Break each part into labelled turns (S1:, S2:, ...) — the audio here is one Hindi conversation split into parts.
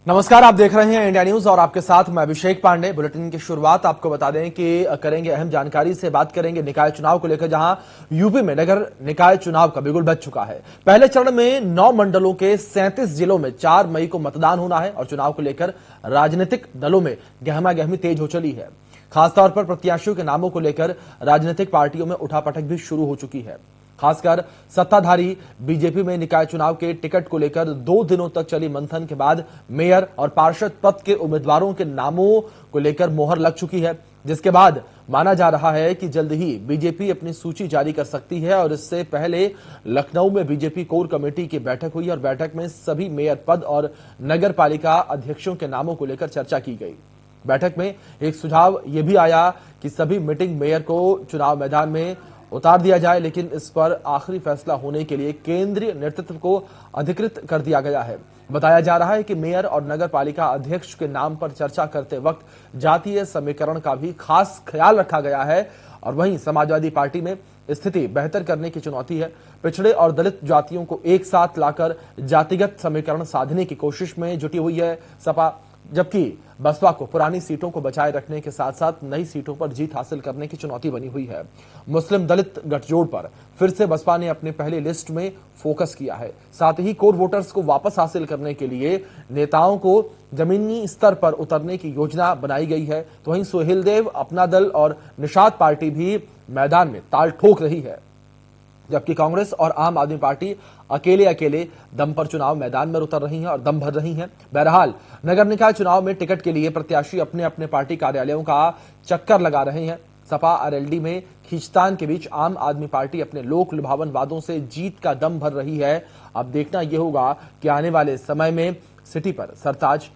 S1: नमस्कार, आप देख रहे हैं इंडिया न्यूज और आपके साथ मैं अभिषेक पांडे। बुलेटिन की शुरुआत आपको बता दें कि करेंगे अहम जानकारी से। बात करेंगे निकाय चुनाव को लेकर, जहां यूपी में नगर निकाय चुनाव का बिगुल बज चुका है। पहले चरण में 9 मंडलों के 37 जिलों में 4 मई को मतदान होना है और चुनाव को लेकर राजनीतिक दलों में गहमागहमी तेज हो चली है। खासतौर पर प्रत्याशियों के नामों को लेकर राजनीतिक पार्टियों में उठापटक भी शुरू हो चुकी है। खासकर सत्ताधारी बीजेपी में निकाय चुनाव के टिकट को लेकर 2 दिनों तक चली मंथन के बाद मेयर और पार्षद पद के उम्मीदवारों के नामों को लेकर मोहर लग चुकी है, जिसके बाद माना जा रहा है कि जल्द ही बीजेपी अपनी सूची जारी कर सकती है। और इससे पहले लखनऊ में बीजेपी कोर कमेटी की बैठक हुई और बैठक में सभी मेयर पद और नगर पालिका अध्यक्षों के नामों को लेकर चर्चा की गई। बैठक में एक सुझाव यह भी आया कि सभी मीटिंग मेयर को चुनाव मैदान में उतार दिया जाए, लेकिन इस पर आखिरी फैसला होने के लिए केंद्रीय नेतृत्व को अधिकृत कर दिया गया है। बताया जा रहा है कि मेयर और नगर पालिका अध्यक्ष के नाम पर चर्चा करते वक्त जातीय समीकरण का भी खास ख्याल रखा गया है। और वहीं समाजवादी पार्टी में स्थिति बेहतर करने की चुनौती है। पिछड़े और दलित जातियों को एक साथ लाकर जातिगत समीकरण साधने की कोशिश में जुटी हुई है सपा, जबकि बसपा को पुरानी सीटों को बचाए रखने के साथ साथ नई सीटों पर जीत हासिल करने की चुनौती बनी हुई है। मुस्लिम दलित गठजोड़ पर फिर से बसपा ने अपने पहली लिस्ट में फोकस किया है। साथ ही कोर वोटर्स को वापस हासिल करने के लिए नेताओं को जमीनी स्तर पर उतरने की योजना बनाई गई है। तो वहीं सोहेल देव, अपना दल और निषाद पार्टी भी मैदान में ताल ठोक रही है, जबकि कांग्रेस और आम आदमी पार्टी अकेले अकेले दम पर चुनाव मैदान में उतर रही हैं और दम भर रही हैं। बहरहाल नगर निकाय चुनाव में टिकट के लिए प्रत्याशी अपने अपने पार्टी कार्यालयों का चक्कर लगा रहे हैं। सपा आरएलडी में खींचतान के बीच आम आदमी पार्टी अपने लोक लुभावन वादों से जीत का दम भर रही है। अब देखना यह होगा कि आने वाले समय में सिटी पर सरताज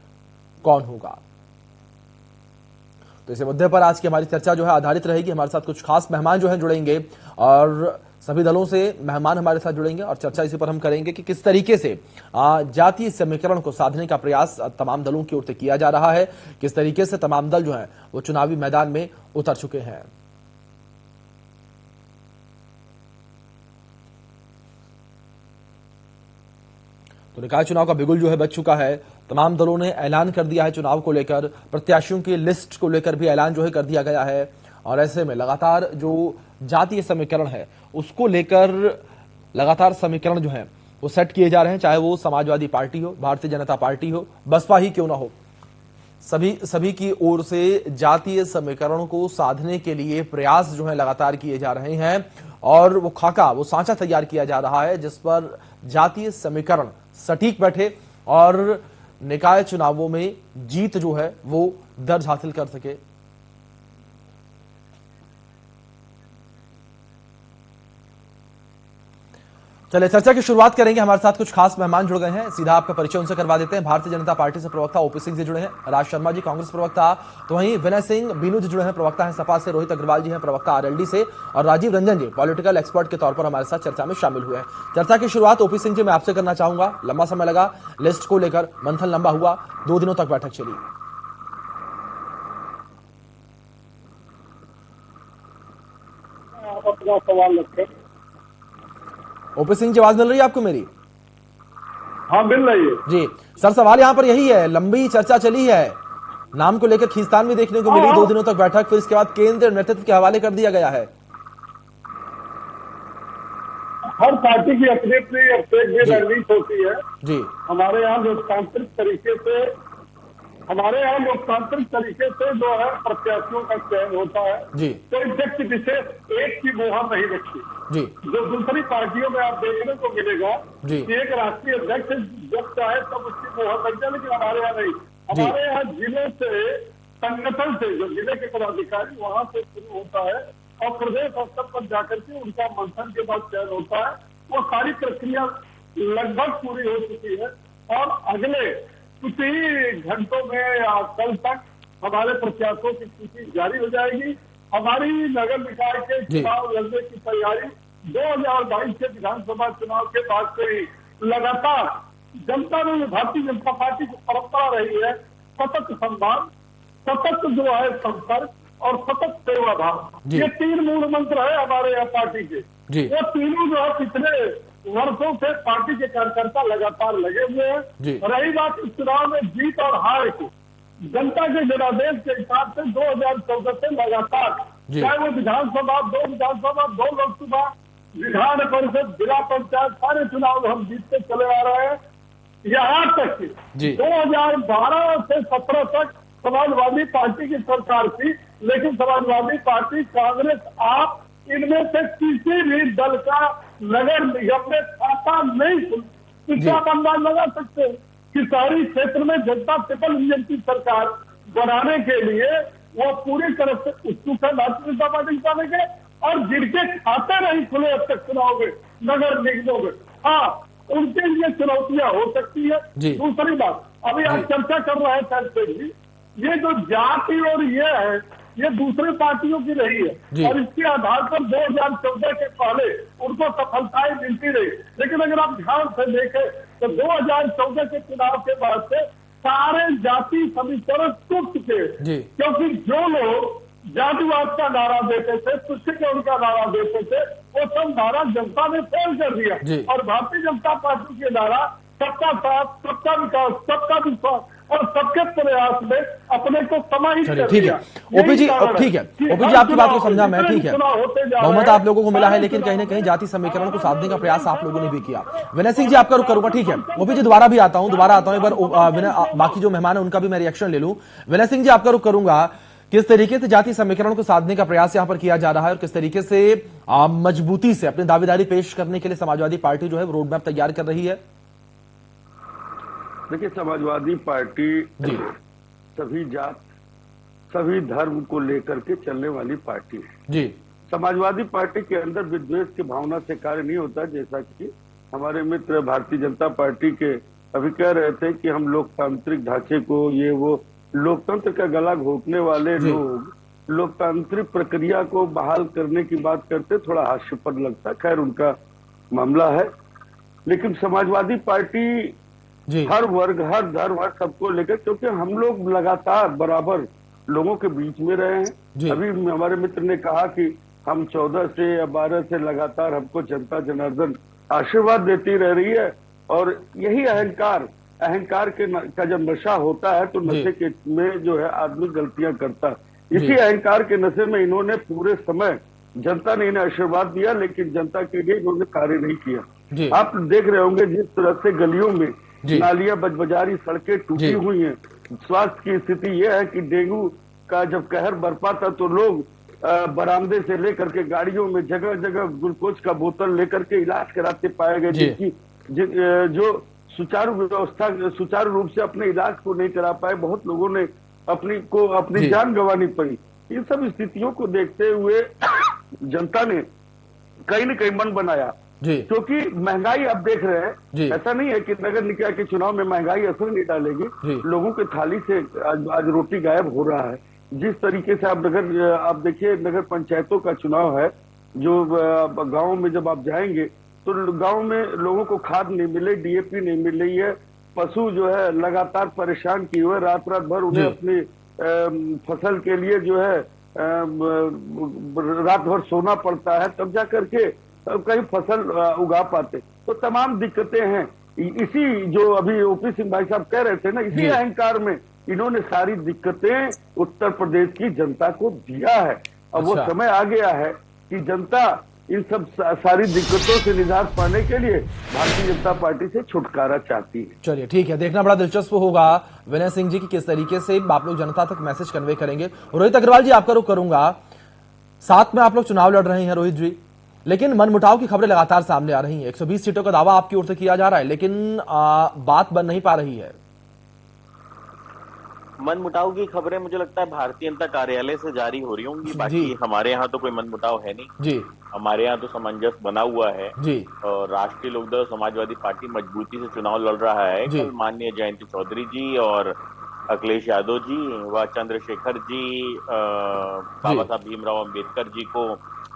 S1: कौन होगा। तो इस मुद्दे पर आज की हमारी चर्चा जो है आधारित रहेगी। हमारे साथ कुछ खास मेहमान जो है जुड़ेंगे और सभी दलों से मेहमान हमारे साथ जुड़ेंगे और चर्चा इसी पर हम करेंगे कि किस तरीके से जातीय समीकरण को साधने का प्रयास तमाम दलों की ओर से किया जा रहा है, किस तरीके से तमाम दल जो हैं वो चुनावी मैदान में उतर चुके हैं। तो निकाय चुनाव का बिगुल जो है बज चुका है। तमाम दलों ने ऐलान कर दिया है चुनाव को लेकर, प्रत्याशियों की लिस्ट को लेकर भी ऐलान जो है कर दिया गया है। और ऐसे में लगातार जो जातीय समीकरण है उसको लेकर लगातार समीकरण जो है वो सेट किए जा रहे हैं, चाहे वो समाजवादी पार्टी हो, भारतीय जनता पार्टी हो, बसपा ही क्यों ना हो। सभी की ओर से जातीय समीकरण को साधने के लिए प्रयास जो है लगातार किए जा रहे हैं और वो खाका, वो सांचा तैयार किया जा रहा है जिस पर जातीय समीकरण सटीक बैठे और निकाय चुनावों में जीत जो है वो दर्ज हासिल कर सके। चलिए चर्चा की शुरुआत करेंगे। हमारे साथ कुछ खास मेहमान जुड़ गए हैं, सीधा आपका परिचय उनसे करवा देते हैं। भारतीय जनता पार्टी से प्रवक्ता ओपी सिंह जी जुड़े हैं, राज शर्मा जी कांग्रेस प्रवक्ता, तो वहीं विनय सिंह बीनू जी जुड़े हैं, प्रवक्ता हैं सपा से, रोहित अग्रवाल जी हैं प्रवक्ता आरएलडी से, और राजीव रंजन जी पॉलिटिकल एक्सपर्ट के तौर पर हमारे साथ चर्चा में शामिल हुए हैं। चर्चा की शुरुआत ओपी सिंह जी मैं आपसे करना चाहूंगा। लंबा समय लगा लिस्ट को लेकर, मंथन लंबा हुआ, 2 दिनों तक बैठक चली।
S2: आप अपना सवाल रखें।
S1: ओपी सिंह जी आवाज मिल रही है आपको मेरी?
S2: हाँ मिल रही है
S1: जी सर, सवाल यहां पर यही है, लंबी चर्चा चली है, नाम को लेकर खींचतान भी देखने को मिली, 2 दिनों तक बैठक, फिर इसके बाद केंद्रीय नेतृत्व के हवाले कर दिया गया है।
S2: हर पार्टी की अपनी अपनी रणनीति होती है
S1: जी।
S2: हमारे यहाँ लोकतांत्रिक तरीके से जो है प्रत्याशियों का चयन होता है
S1: जी।
S2: कोई व्यक्ति विशेष एक की मोहर नहीं रखी
S1: जी।
S2: जो दूसरी पार्टियों में आप देखने को मिलेगा
S1: जी।
S2: कि एक राष्ट्रीय अध्यक्ष जब चाहे तब उसकी मोहर लग जाए, लेकिन हमारे यहाँ नहीं। हमारे यहाँ जिले से, संगठन से, जो जिले के पदाधिकारी वहां से शुरू होता है और प्रदेश स्तर पर जाकर के उनका मंथन के बाद चयन होता है। वो सारी प्रक्रिया लगभग पूरी हो चुकी है और अगले कुछ ही घंटों में या कल तक हमारे प्रत्याशियों की सूची जारी हो जाएगी। हमारी नगर निकाय के चुनाव लड़ने की तैयारी 2022 के विधानसभा चुनाव के बाद से ही लगातार जनता ने, भारतीय जनता पार्टी की परंपरा रही है सतत संवाद, सतत जो है संपर्क और सतत सेवा भाव। ये 3 मूल मंत्र है हमारे यहाँ पार्टी के।
S1: जी।
S2: वो तीनों जो है पिछले वर्षों से पार्टी के कार्यकर्ता लगातार लगे हुए
S1: जी।
S2: हैं। रही बात इस चुनाव में जीत और हार की, जनता के जनादेश के हिसाब से 2014 से लगातार,
S1: जी।
S2: चाहे वो विधानसभा, 2 विधानसभा, 2 लोकसभा, विधान परिषद, जिला पंचायत, सारे चुनाव हम जीतते चले आ रहे हैं। यहाँ तक कि
S1: जी।
S2: 2012 से 17 तक समाजवादी पार्टी की सरकार थी, लेकिन समाजवादी पार्टी, कांग्रेस, आप इनमें से किसी भी दल का नगर निगम में खाता नहीं खुल। इससे आप अंदाज लगा सकते हैं कि शहरी क्षेत्र में जनता ट्रिपल इंजन की सरकार बनाने के लिए वो पूरी तरह से उत्सुक है भारतीय जनता पार्टी पाने के, और जिनके खाते नहीं खुले अब तक चुनाव में, नगर निगमों में, हाँ, उनके लिए चुनौतियां हो सकती है। दूसरी बात, अभी आप चर्चा कर रहे हैं सर जी, ये जो जाति और ये है, ये दूसरे पार्टियों की रही है, और इसके आधार पर 2014 के पहले उनको सफलताएं मिलती रही। लेकिन अगर आप ध्यान से देखें तो 2014 के चुनाव के बाद से सारे जाति समीकरण टूट चुके हैं, क्योंकि जो लोग जातिवाद का नारा देते थे, तुष्टिकरण का नारा देते थे, वो सब नारा जनता ने फेल कर दिया, और भारतीय जनता पार्टी के नारा सबका साथ, सबका विकास, सबका विश्वास और सबके प्रयास में अपने को समाहित कर
S1: ठीक है ओपी जी, ठीक है ओपी जी, आपकी बात को समझा मैं, ठीक है, बहुमत आप लोगों को मिला है, लेकिन कहीं ना कहीं जाति समीकरण को साधने का प्रयास आप लोगों ने भी किया। विनय सिंह जी, आपका रुख करूंगा, ठीक है। ओपी जी, दोबारा आता हूं एक बार, विनय, बाकी जो मेहमान है उनका भी मैं रिएक्शन ले लूं। विनय सिंह जी, आपका रुख करूंगा, किस तरीके से जाति समीकरण को साधने का प्रयास यहां पर किया जा रहा है, और किस तरीके से मजबूती से अपनी दावेदारी पेश करने के लिए समाजवादी पार्टी जो है रोड मैप तैयार कर रही है?
S3: देखिए, समाजवादी पार्टी सभी जात, सभी धर्म को लेकर के चलने वाली पार्टी है जी। समाजवादी पार्टी के अंदर विद्वेष की भावना से कार्य नहीं होता, जैसा कि हमारे मित्र भारतीय जनता पार्टी के अभी कह रहे थे कि हम लोकतांत्रिक ढांचे को, ये वो, लोकतंत्र का गला घोंटने वाले लोग लोकतांत्रिक प्रक्रिया को बहाल करने की बात करते, थोड़ा हास्यास्पद लगता। खैर, उनका मामला है, लेकिन समाजवादी पार्टी हर वर्ग, हर धर्म, हर सबको लेकर, क्योंकि हम लोग लगातार बराबर लोगों के बीच में रहे हैं। अभी हमारे मित्र ने कहा कि हम 14 से या 12 से लगातार हमको जनता जनार्दन आशीर्वाद देती रह रही है, और यही अहंकार का जब नशा होता है तो नशे के में जो है आदमी गलतियां करता है। इसी अहंकार के नशे में इन्होंने पूरे समय, जनता ने इन्हें आशीर्वाद दिया, लेकिन जनता के लिए इन्होंने कार्य नहीं किया। आप देख रहे होंगे जिस तरह से गलियों में नालियां, बजबजारी, सड़कें टूटी हुई हैं। स्वास्थ्य की स्थिति यह है कि डेंगू का जब कहर बरपा था तो लोग बरामदे से लेकर के गाड़ियों में जगह जगह ग्लूकोज का बोतल लेकर के इलाज कराते पाए गए, जिनकी जो सुचारू रूप से अपने इलाज को नहीं करा पाए। बहुत लोगों ने अपनी जान गंवानी पड़ी। इन सब स्थितियों को देखते हुए जनता ने कहीं न कहीं मन बनाया, क्योंकि महंगाई आप देख रहे हैं, ऐसा नहीं है कि नगर निकाय के चुनाव में महंगाई असर नहीं डालेगी। लोगों के थाली से आज रोटी गायब हो रहा है। जिस तरीके से आप देखिए, नगर पंचायतों का चुनाव है, जो गाँव में जब आप जाएंगे तो गांव में लोगों को खाद नहीं मिले, डीएपी नहीं मिल रही है, पशु जो है लगातार परेशान किए हुए, रात भर उन्हें अपनी फसल के लिए जो है रात भर सोना पड़ता है, तब जा करके कहीं फसल उगा पाते। तो तमाम दिक्कतें हैं। इसी जो अभी ओपी सिंह भाई साहब कह रहे थे ना, इसी अहंकार में इन्होंने सारी दिक्कतें उत्तर प्रदेश की जनता को दिया है। अब वो समय आ गया है कि जनता इन सब सारी दिक्कतों से निजात पाने के लिए भारतीय जनता पार्टी से छुटकारा चाहती है।
S1: चलिए, ठीक है, देखना बड़ा दिलचस्प होगा विनय सिंह जी की किस तरीके से आप लोग जनता तक मैसेज कन्वे करेंगे। रोहित अग्रवाल जी, आपका रुख करूंगा, साथ में आप लोग चुनाव लड़ रहे हैं रोहित जी, लेकिन मनमुटाव की खबरें लगातार सामने आ रही हैं। 120 सीटों का दावा आपकी ओर से किया जा रहा है, लेकिन बात बन नहीं पा रही है।
S4: मनमुटाव की खबरें मुझे लगता है भारतीय जनता कार्यालय से जारी हो रही होंगी। बाकी हमारे यहाँ तो कोई मनमुटाव है नहीं जी। हमारे यहाँ तो सामंजस्य बना हुआ है जी। और राष्ट्रीय लोकदल समाजवादी पार्टी मजबूती से चुनाव लड़ रहा है। कल माननीय जयंती चौधरी जी और अखिलेश यादव जी व चंद्रशेखर जी बाबा साहब भीमराव अम्बेडकर जी को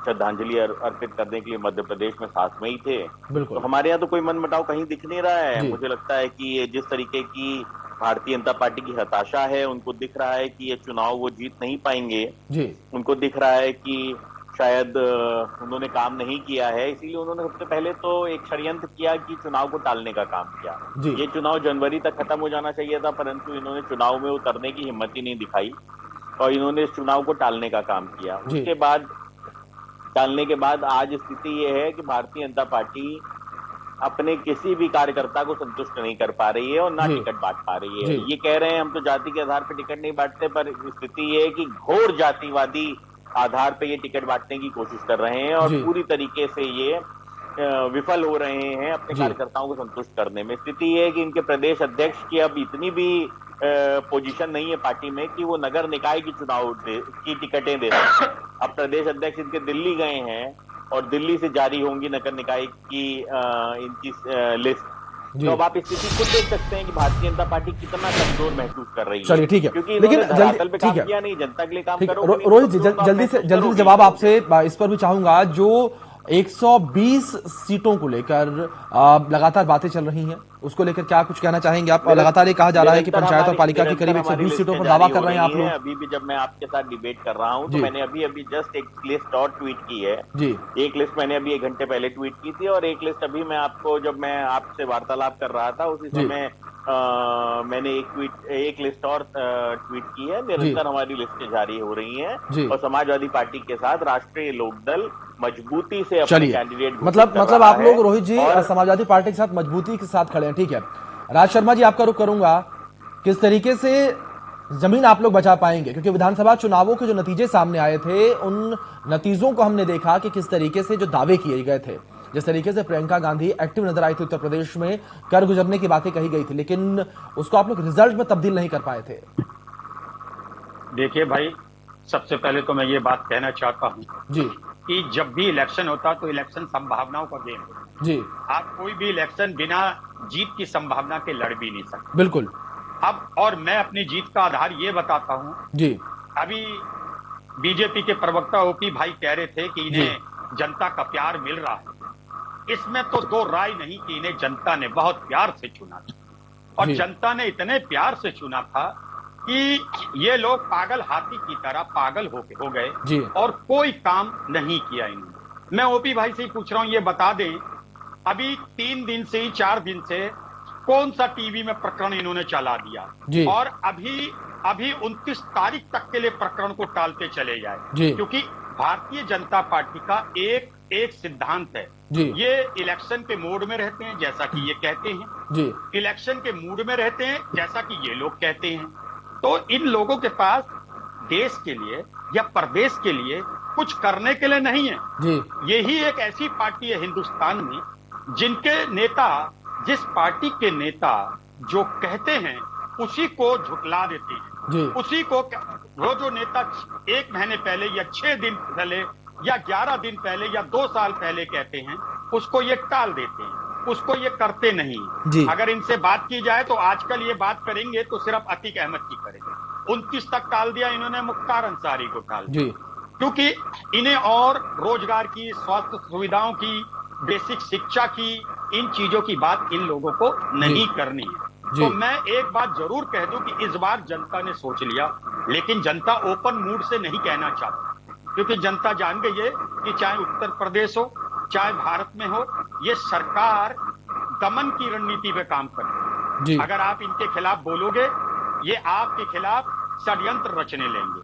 S4: श्रद्धांजलि अर्पित करने के लिए मध्य प्रदेश में साथ में ही थे। तो हमारे यहाँ तो कोई मनमुटाव कहीं दिख नहीं रहा है। मुझे लगता है कि जिस तरीके की भारतीय जनता पार्टी की हताशा है, उनको दिख रहा है कि ये चुनाव वो जीत नहीं पाएंगे जी। उनको दिख रहा है कि शायद उन्होंने काम नहीं किया है, इसीलिए उन्होंने सबसे पहले तो एक षड्यंत्र किया कि चुनाव को टालने का काम किया। ये चुनाव जनवरी तक खत्म हो जाना चाहिए था, परंतु इन्होंने चुनाव में उतरने की हिम्मत ही नहीं दिखाई और इन्होंने इस चुनाव को टालने का काम किया। उसके बाद टालने के बाद आज स्थिति ये है कि भारतीय जनता पार्टी अपने किसी भी कार्यकर्ता को संतुष्ट नहीं कर पा रही है और ना टिकट बांट पा रही है। ये कह रहे हैं हम तो जाति के आधार पर टिकट नहीं बांटते, पर स्थिति ये है कि घोर जातिवादी आधार पे ये टिकट बांटने की कोशिश कर रहे हैं और पूरी तरीके से ये विफल हो रहे हैं अपने कार्यकर्ताओं को संतुष्ट करने में। स्थिति ये है कि इनके प्रदेश अध्यक्ष की अब इतनी भी पोजीशन नहीं है पार्टी में कि वो नगर निकाय की चुनाव की टिकटें दे सकें। अब प्रदेश अध्यक्ष इनके दिल्ली गए हैं और दिल्ली से जारी होंगी नगर निकाय की इनकी लिस्ट। तो अब आप स्थिति खुद देख सकते हैं कि भारतीय जनता पार्टी कितना कमजोर महसूस कर रही है।
S1: चलिए ठीक है,
S4: क्योंकि
S1: लेकिन
S4: धरातल पे काम किया नहीं, जनता के लिए काम करो।
S1: रोहित जी जल्दी से जवाब आपसे इस पर भी चाहूंगा। जो 120 सीटों को लेकर लगातार बातें चल रही हैं, उसको लेकर क्या कुछ कहना चाहेंगे आप? लगातार ये कहा जा रहा है कि पंचायत और पालिका की करीब 120 सीटों पर दावा कर रहे हैं आप लोग।
S4: अभी भी जब मैं आपके साथ डिबेट कर रहा हूं तो मैंने अभी जस्ट एक लिस्ट और ट्वीट की है जी। एक लिस्ट मैंने अभी 1 घंटे पहले ट्वीट की थी और एक लिस्ट अभी मैं आपको, जब मैं आपसे वार्तालाप कर रहा था उसी समय मैंने एक लिस्ट और ट्वीट की है। निरंतर हमारी लिस्टें जारी हो रही हैं और समाजवादी पार्टी के साथ राष्ट्रीय लोकदल मजबूती से अपने कैंडिडेट
S1: मतलब आप लोग रोहित जी समाजवादी पार्टी के साथ मजबूती के साथ खड़े हैं, ठीक है। राज शर्मा जी आपका रुख करूंगा, किस तरीके से जमीन आप लोग बचा पाएंगे? क्योंकि विधानसभा चुनावों के जो नतीजे सामने आए थे, उन नतीजों को हमने देखा कि किस तरीके से जो दावे किए गए थे, जिस तरीके से प्रियंका गांधी एक्टिव नजर आई थी उत्तर प्रदेश में, कर गुजरने की बातें कही गई थी, लेकिन उसको आप लोग रिजल्ट में तब्दील नहीं कर पाए थे।
S5: देखिए भाई, सबसे पहले तो मैं ये बात कहना चाहता हूँ जी कि जब भी इलेक्शन होता तो इलेक्शन संभावनाओं का गेम है जी। आप कोई भी इलेक्शन बिना जीत की संभावना के लड़ भी नहीं सकते।
S1: बिल्कुल।
S5: अब और मैं अपनी जीत का आधार ये बताता हूँ जी। अभी बीजेपी के प्रवक्ता ओपी भाई कह रहे थे कि इन्हें जनता का प्यार मिल रहा है। इसमें तो दो राय नहीं कि इन्हें जनता ने बहुत प्यार से चुना था और जनता ने इतने प्यार से चुना था कि ये लोग पागल हाथी की तरह पागल हो गए और कोई काम नहीं किया इन्होंने। मैं ओपी भाई से ही पूछ रहा हूं, ये बता दें अभी 3 दिन से 4 दिन से कौन सा टीवी में प्रकरण इन्होंने चला दिया और अभी 29 तारीख तक के लिए प्रकरण को टालते चले जाए, क्योंकि भारतीय जनता पार्टी का एक सिद्धांत है। ये इलेक्शन के मोड में रहते हैं जैसा कि ये कहते हैं, इलेक्शन के मूड में रहते हैं जैसा कि ये लोग कहते हैं। तो इन लोगों के पास देश के लिए या प्रदेश के लिए कुछ करने के लिए नहीं है जी। यही एक ऐसी पार्टी है हिंदुस्तान में जिनके नेता, जिस पार्टी के नेता जो कहते हैं उसी को झुठला देते हैं जी। उसी को वो जो नेता 1 महीने पहले या 6 दिन पहले या 11 दिन पहले या 2 साल पहले कहते हैं उसको ये टाल देते हैं, उसको ये करते नहीं। अगर इनसे बात की जाए तो आजकल ये बात करेंगे तो सिर्फ अतीक अहमद की करेंगे। 29 तक टाल दिया इन्होंने, मुख्तार अंसारी को टाल दिया, क्योंकि इन्हें और रोजगार की, स्वास्थ्य सुविधाओं की, बेसिक शिक्षा की, इन चीजों की बात इन लोगों को नहीं करनी है। तो मैं एक बात जरूर कह दूं कि इस बार जनता ने सोच लिया, लेकिन जनता ओपन मूड से नहीं कहना चाहती, क्योंकि जनता जान गई है कि चाहे उत्तर प्रदेश हो चाहे भारत में हो, ये सरकार दमन की रणनीति पे काम करे। अगर आप इनके खिलाफ बोलोगे, ये आपके खिलाफ षड्यंत्र रचने लेंगे।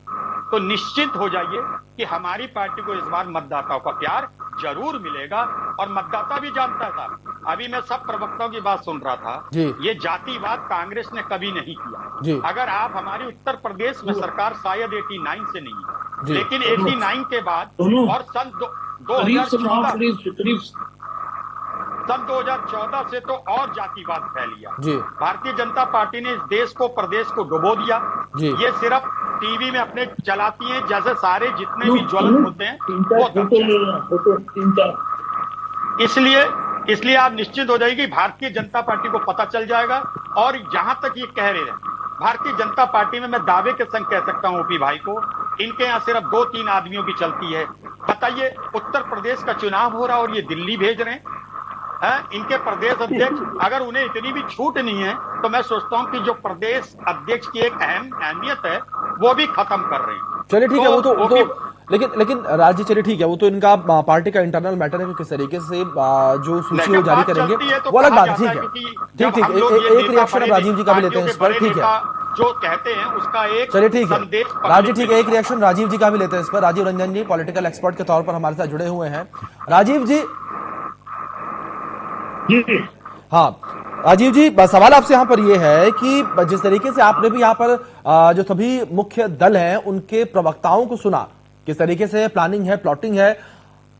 S5: तो निश्चिंत हो जाइए कि हमारी पार्टी को इस बार मतदाताओं का प्यार जरूर मिलेगा और मतदाता भी जानता था। अभी मैं सब प्रवक्ताओं की बात सुन रहा था, ये जातिवाद कांग्रेस ने कभी नहीं किया। अगर आप हमारी उत्तर प्रदेश में सरकार शायद 89 से नहीं है, लेकिन 89 के बाद और सन 2014 से तो और जातिवाद फैल गया। भारतीय जनता पार्टी ने इस देश को, प्रदेश को डुबो दिया। ये सिर्फ टीवी में अपने चलाती हैं, जैसे सारे जितने भी ज्वलन होते हैं वो। इसलिए आप निश्चित हो जाइए कि भारतीय जनता पार्टी को पता चल जाएगा। और जहां तक ये कह रहे हैं भारतीय जनता पार्टी में, मैं दावे के संग कह सकता हूं ओपी भाई को, इनके यहाँ सिर्फ 2-3 आदमियों की चलती है। बताइए, उत्तर प्रदेश का चुनाव हो रहा और ये दिल्ली भेज रहे हैं इनके प्रदेश अध्यक्ष। अगर उन्हें इतनी भी छूट नहीं है तो मैं सोचता हूं कि जो प्रदेश अध्यक्ष की एक अहमियत है वो भी खत्म कर रहे हैं।
S1: चलिए ठीक है, वो तो लेकिन राज जी चलिए ठीक है, वो तो इनका पार्टी का इंटरनल मैटर है कि किस तरीके से जो सूची वो जारी करेंगे वो अलग बात है। ठीक है, एक रिएक्शन अब राजीव जी का भी लेते हैं इस पर। ठीक है,
S5: जो कहते हैं उसका एक
S1: चलिए ठीक है राजीव, ठीक है, एक
S5: है।
S1: रिएक्शन राजीव जी का भी लेते हैं इस पर। राजीव रंजन जी पॉलिटिकल एक्सपर्ट के तौर पर हमारे साथ जुड़े हुए हैं। राजीव जी। हाँ राजीव जी, सवाल आपसे यहाँ पर यह है कि जिस तरीके से आपने भी यहाँ पर जो सभी मुख्य दल हैं उनके प्रवक्ताओं को सुना, किस तरीके से प्लानिंग है, प्लॉटिंग है,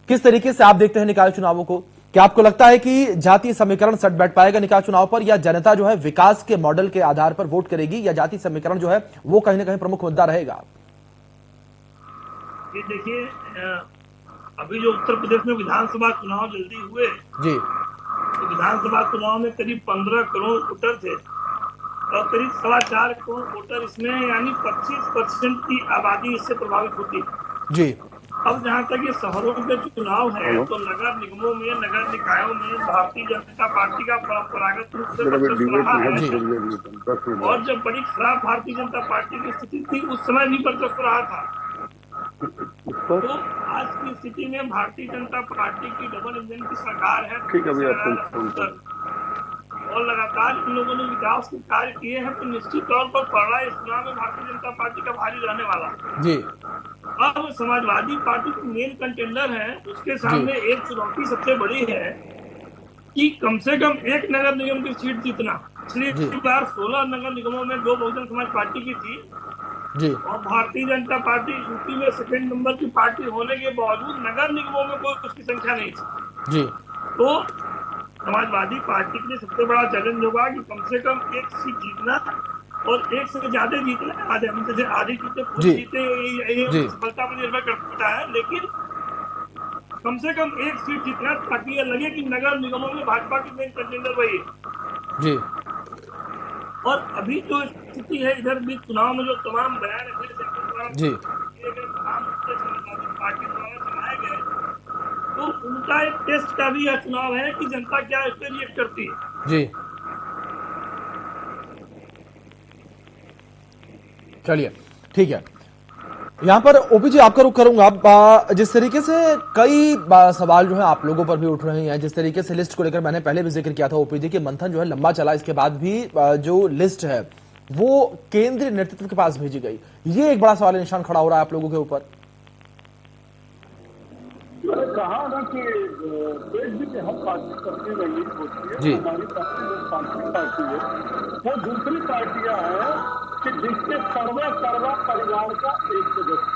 S1: किस तरीके से आप देखते हैं निकाय चुनावों को? क्या आपको लगता है कि जातीय समीकरण सट बैठ पाएगा निकाय चुनाव पर, या जनता जो है विकास के मॉडल के आधार पर वोट करेगी, या जातीय समीकरण जो है वो कहीं ना कहीं प्रमुख मुद्दा रहेगा?
S6: ये देखिए, अभी जो उत्तर प्रदेश में विधानसभा चुनाव जल्दी हुए
S1: जी,
S6: तो विधानसभा चुनाव में करीब 15 करोड़ वोटर थे और करीब 4.25 करोड़ वोटर इसमें, यानी 25% की आबादी इससे प्रभावित होती है
S1: जी।
S6: अब जहाँ तक ये शहरों के चुनाव है तो नगर निगमों में, नगर निकायों में भारतीय जनता पार्टी का परंपरागत रूप से वर्चस्व रहा है। और जब बड़ी खराब भारतीय जनता पार्टी की स्थिति थी उस समय भी वर्चस्व रहा था। तो आज की स्थिति में भारतीय जनता पार्टी की डबल इंजन की सरकार है और लगातार इन लोगों ने विकास के कार्य किए हैं, तो निश्चित तौर पर पड़ रहा है इस चुनाव में भारतीय जनता पार्टी का भारी रहने वाला
S1: जी।
S6: अब समाजवादी पार्टी जो मेन कंटेंडर है उसके सामने एक चुनौती सबसे बड़ी है कि कम से कम एक नगर निगम की सीट जीतना। पिछली बार 16 नगर निगमों में 2 बहुजन समाज पार्टी की थी
S1: जी,
S6: और भारतीय जनता पार्टी यूपी में सेकंड नंबर की पार्टी होने के बावजूद नगर निगमों में कोई उसकी संख्या नहीं थी
S1: जी।
S6: तो समाजवादी पार्टी के लिए सबसे बड़ा चैलेंज होगा कि कम से कम एक सीट जीतना और एक से ज्यादा जीतना। आधी सीटें पूरी जीते सफलता पर निर्भर करता है, लेकिन कम से कम एक सीट जीतना ताकि यह लगे कि नगर निगमों में भाजपा की मेन कंटेंडर वही है
S1: जी।
S6: और अभी जो स्थिति है इधर भी चुनाव में जो तमाम बयान
S1: जी
S6: पार्टी द्वारा चलाए गए, तो उनका एक टेस्ट का भी यह चुनाव है कि जनता क्या इस पर रिएक्ट करती है।
S1: जी चलिए ठीक है, यहाँ पर ओपी जी आपका रुख करूंगा। जिस तरीके से कई सवाल जो है आप लोगों पर भी उठ रहे हैं, जिस तरीके से लिस्ट को लेकर मैंने पहले भी जिक्र किया था ओपी जी कि मंथन जो है लंबा चला, इसके बाद भी जो लिस्ट है वो केंद्रीय नेतृत्व के पास भेजी गई, ये एक बड़ा सवाल निशान खड़ा हो रहा है आप लोगों के ऊपर।
S2: मैंने कहा ना कि देश भी कि हर पार्टी अपनी रणनीति होती है। हमारी पार्टी जो पार्टी है वो दूसरी पार्टियां हैं कि जिसके सर्वा परिवार का एक सदस्य,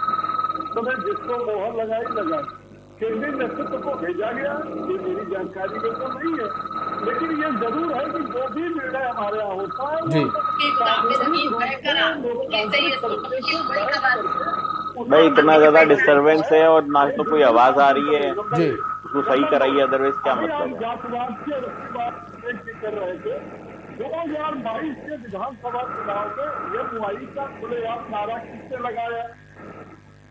S2: तो मैं जिसको मोहर लगाई केंद्रीय नेतृत्व को भेजा गया, ये मेरी जानकारी में तो नहीं है, लेकिन ये जरूर है कि जो भी निर्णय हमारे यहाँ होता है
S4: भाई इतना ज्यादा डिस्टरबेंस है और ना तो कोई आवाज आ रही है जी, उसको सही कराइए, अदरवाइज क्या मतलब है।
S2: जातिवाद की और उसकी बात कर रहे थे 2022 के विधानसभा चुनाव में ये का खुलेआम नारा किसने लगाया?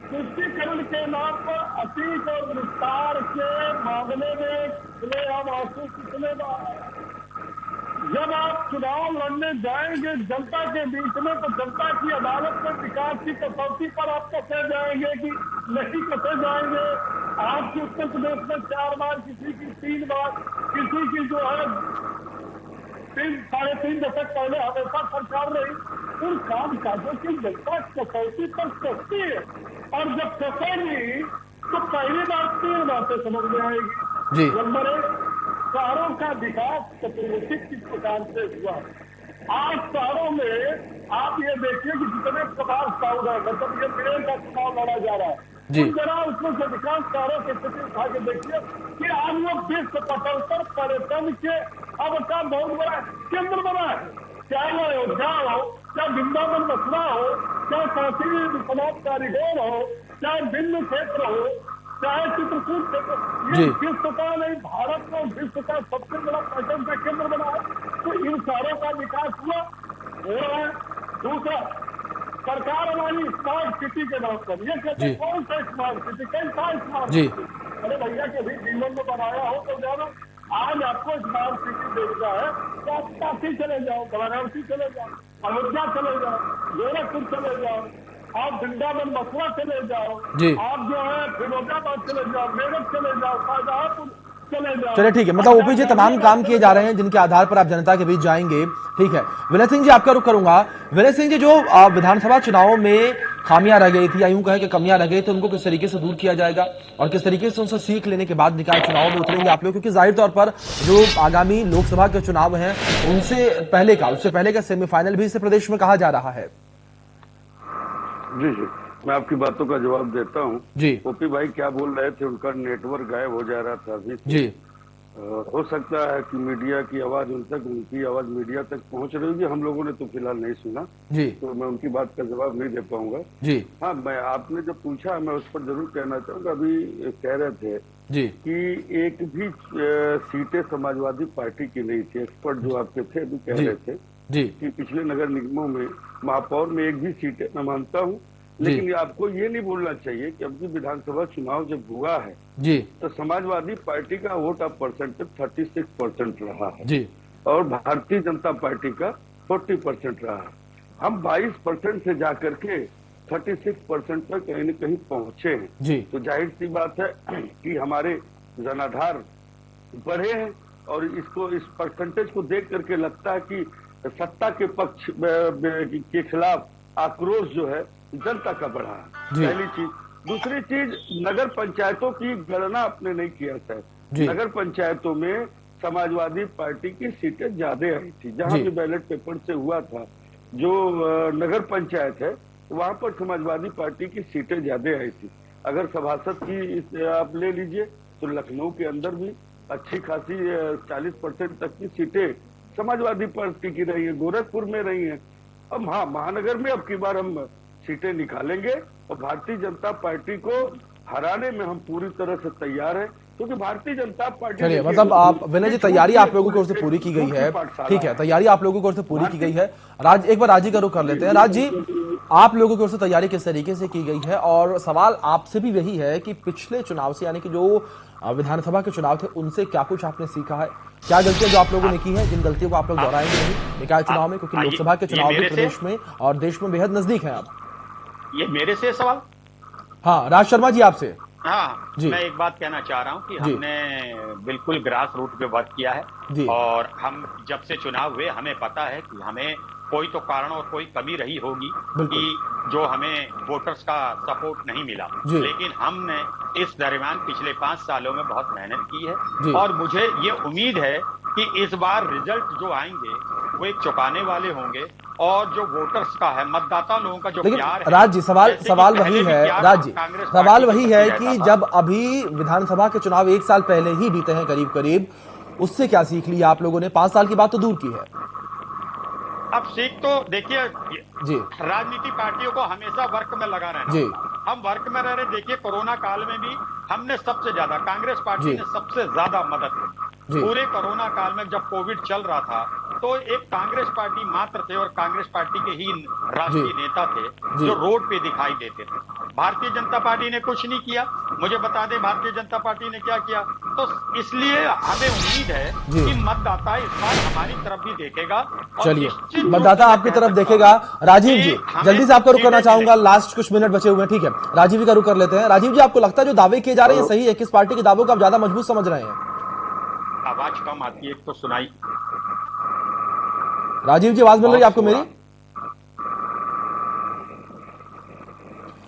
S2: तुष्टीकरण के नाम पर अतीत और विस्तार के मामले में खुलेआम आंसू किसने बहाया? जब आप चुनाव लड़ने जाएंगे जनता के बीच में तो जनता की अदालत में विकास की कसौटी पर आप कसे जाएंगे कि नहीं कसे जाएंगे? आपकी उत्तर प्रदेश में 4 बार, किसी की 3 बार, किसी की जो है 3-3.5 दशक पहले हमेशा सरकार रही, उन काम काजों की जनता कसौटी पर कसती है और जब कसेगी तो पहली बात 3 बातें समझ में आएगी। नंबर 1, शहरों का विकास चतुर्मुखी किस प्रकार से हुआ। आज शहरों में आप ये देखिए कि जितने प्रभाव साउंड है, मतलब ये मेरे का चुनाव लड़ा जा रहा है, जरा उसमें से विकास कार्यों की स्थिति उठा के देखिए कि आज वो विश्व पटल पर पर्यटन के अब का बहुत बड़ा केंद्र बना है। चाहे वो अयोध्या हो, चाहे वृंदावन मथुरा हो, चाहे काशी विश्वनाथ कॉरिडोर हो, चाहे बिंदु क्षेत्र हो, चाहे चित्रकूट क्षेत्र, ये विश्व का नहीं भारत में विश्व का सबसे बड़ा पर्यटन का केंद्र बना है। तो इन शहरों का विकास हुआ हो रहा है। दूसरा, सरकार हमारी स्मार्ट सिटी के नाम पर ये कहते हैं कौन सा स्मार्ट सिटी, कैसा स्मार्ट सिटी? अरे भैया कभी जीवन में बनाया हो तो जाना, आज आपको स्मार्ट सिटी देखना है तो आप काशी चले जाओ, वाराणसी चले जाओ, अयोध्या चले जाओ, गोरखपुर चले जाओ, आप वृंदावन मथुरा चले जाओ,
S1: जी।
S2: आप जो है फिरोजाबाद चले जाओ, मेरठ चले जाओ, शाहजहांपुर चले जाओ।
S1: चलिए ठीक है, मतलब ओपी जी तमाम काम किए जा रहे हैं जिनके आधार पर आप जनता के बीच जाएंगे। ठीक है, विनय सिंह जी आपका रुख करूंगा। विनय सिंह जी, जो विधानसभा चुनावों में खामियां रह गई थी या यूं कहें कि कमियां रह गई थी, उनको किस तरीके से दूर किया जाएगा और किस तरीके से उनसे सीख लेने के बाद निकाय चुनाव में उतरेंगे आप लोग? क्योंकि जाहिर तौर पर जो आगामी लोकसभा के चुनाव हैं उससे पहले का सेमीफाइनल भी इसे प्रदेश में कहा जा रहा है।
S3: जी जी, मैं आपकी बातों का जवाब देता हूँ
S1: जी।
S3: ओपी भाई क्या बोल रहे थे, उनका नेटवर्क गायब हो जा रहा था अभी
S1: जी।
S3: हो सकता है कि मीडिया की आवाज उनकी आवाज मीडिया तक पहुंच रही होगी, हम लोगों ने तो फिलहाल नहीं सुना
S1: जी।
S3: तो मैं उनकी बात का जवाब नहीं दे पाऊंगा।
S1: जी।
S3: हाँ, मैं आपने जब पूछा मैं उस पर जरूर कहना चाहूंगा। अभी कह रहे थे
S1: जी
S3: कि एक भी सीटें समाजवादी पार्टी की नहीं थी। एक्सपर्ट जो आपके थे अभी कह रहे थे
S1: जी
S3: कि पिछले नगर निगमों में महापौर में एक भी सीटें, मैं मानता हूँ, लेकिन आपको ये नहीं बोलना चाहिए कि अब भी विधानसभा चुनाव जब हुआ है
S1: जी
S3: तो समाजवादी पार्टी का वोट ऑफ परसेंटेज 36% रहा है
S1: जी
S3: और भारतीय जनता पार्टी का 40% रहा है। हम 22% से जाकर के 36% पर कहीं न कहीं पहुंचे हैं।
S1: जी।
S3: तो जाहिर सी बात है कि हमारे जनाधार बढ़े हैं और इस परसेंटेज को देख करके लगता है कि सत्ता के पक्ष के खिलाफ आक्रोश जो है जनता का बढ़ा है। पहली चीज। दूसरी चीज, नगर पंचायतों की गणना आपने नहीं किया सर। नगर पंचायतों में समाजवादी पार्टी की सीटें ज्यादा आई थी। जहां भी बैलेट पेपर से हुआ था, जो नगर पंचायत है वहां पर समाजवादी पार्टी की सीटें ज्यादा आई थी। अगर सभासद की आप ले लीजिए तो लखनऊ के अंदर भी अच्छी खासी 40% तक की सीटें समाजवादी पार्टी की रही है, गोरखपुर में रही है। अब हाँ, महानगर में अब की बार हम सीटें निकालेंगे और भारतीय जनता पार्टी को हराने में हम पूरी तरह से तैयार हैं, क्योंकि भारतीय जनता पार्टी।
S1: चलिए, मतलब आप विनय जी, तैयारी आप लोगों की ओर से पूरी की गई है। ठीक है, तैयारी आप लोगों की ओर से पूरी की गई है। एक बार राजी का रुख कर लेते हैं। राज जी, आप लोगों की ओर से तैयारी किस तरीके से की गई है? और सवाल आपसे भी यही है कि पिछले चुनाव से, यानी कि जो विधानसभा के चुनाव थे, उनसे क्या कुछ आपने सीखा है? क्या गलतियां जो आप लोगों ने की है, जिन गलतियों को आप लोग दोहराएंगे नहीं निकाय चुनाव में, क्योंकि लोकसभा के चुनाव भी प्रदेश में और देश में बेहद नजदीक है? आप
S5: ये मेरे से सवाल?
S1: हाँ, राज शर्मा जी आपसे।
S5: हाँ जी। मैं एक बात कहना चाह रहा हूँ कि हमने बिल्कुल ग्रास रूट पे वर्क किया है और हम जब से चुनाव हुए हमें पता है कि हमें कोई तो कारण और कोई कमी रही होगी कि जो हमें वोटर्स का सपोर्ट नहीं मिला, लेकिन हमने इस दरमियान पिछले 5 सालों में बहुत मेहनत की है और मुझे ये उम्मीद है कि इस बार रिजल्ट जो आएंगे वो एक चौंकाने वाले होंगे और जो वोटर्स का है, मतदाता लोगों का जो प्यार है।
S1: राज जी, सवाल वही है। राज जी, सवाल वही है कि जब अभी विधानसभा के चुनाव 1 साल पहले ही बीते हैं करीब करीब, उससे क्या सीख लिया आप लोगों ने? 5 साल की बात तो दूर की है।
S5: अब सीख तो देखिए
S1: जी,
S5: राजनीति पार्टियों को हमेशा वर्क में लगा रहना
S1: जी।
S5: हम वर्क में रह रहे। देखिए कोरोना काल में भी हमने सबसे ज्यादा, कांग्रेस पार्टी ने सबसे ज्यादा मदद की। पूरे कोरोना काल में जब कोविड चल रहा था तो एक कांग्रेस पार्टी मात्र थे और कांग्रेस पार्टी के ही राष्ट्रीय नेता थे जो रोड पे दिखाई देते थे। भारतीय जनता पार्टी ने कुछ नहीं किया। मुझे बता दें भारतीय जनता पार्टी ने क्या किया। तो इसलिए हमें उम्मीद है कि मतदाता इस बार हमारी तरफ भी देखेगा।
S1: चलिए, मतदाता आपकी तरफ देखेगा। राजीव जी, जल्दी से आपका रुख करना चाहूंगा, लास्ट कुछ मिनट बचे हुए हैं। ठीक है, राजीव जी का रुख कर लेते हैं। राजीव जी, आपको लगता है जो दावे किए जा रहे हैं सही है? किस पार्टी के दावों को आप ज्यादा मजबूत समझ रहे हैं?
S5: आवाज कम आती है, एक तो सुनाई।
S1: राजीव जी, आवाज मिल रही है आपको मेरी?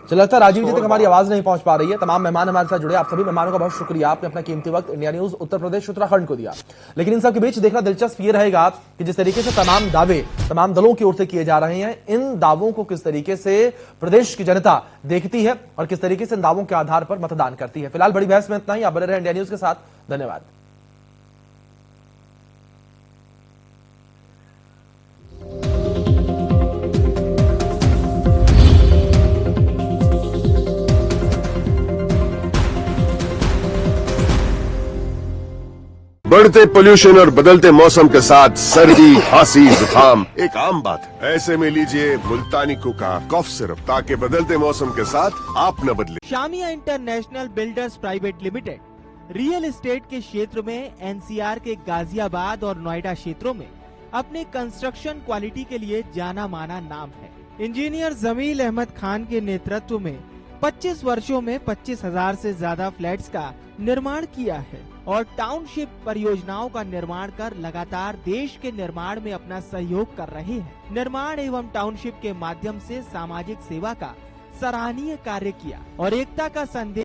S1: चलो, लगता है राजीव जी तक हमारी आवाज नहीं पहुंच पा रही है। तमाम मेहमान हमारे साथ जुड़े, आप सभी मेहमानों का बहुत शुक्रिया, आपने अपना कीमती वक्त इंडिया न्यूज उत्तर प्रदेश उत्तराखंड को दिया। लेकिन इन सब के बीच देखना दिलचस्प ये रहेगा कि जिस तरीके से तमाम दावे तमाम दलों की ओर से किए जा रहे हैं, इन दावों को किस तरीके से प्रदेश की जनता देखती है और किस तरीके से इन दावों के आधार पर मतदान करती है। फिलहाल बड़ी बहस में इतना ही। आप बने रहे इंडिया न्यूज के साथ। धन्यवाद।
S7: बढ़ते पोल्यूशन और बदलते मौसम के साथ सर्दी, खांसी, जुकाम एक आम बात है। ऐसे में लीजिए मुल्तानी कुका कफ सिरप, ताकि बदलते मौसम के साथ आप न बदले।
S8: Shamiya international builders private limited real estate के क्षेत्र में एनसीआर के गाजियाबाद और नोएडा क्षेत्रों में अपने कंस्ट्रक्शन क्वालिटी के लिए जाना माना नाम है। इंजीनियर जमील अहमद खान के नेतृत्व में 25 वर्षों में 25,000 से ज्यादा फ्लैट्स का निर्माण किया है और टाउनशिप परियोजनाओं का निर्माण कर लगातार देश के निर्माण में अपना सहयोग कर रहे हैं। निर्माण एवं टाउनशिप के माध्यम से सामाजिक सेवा का सराहनीय कार्य किया और एकता का संदेश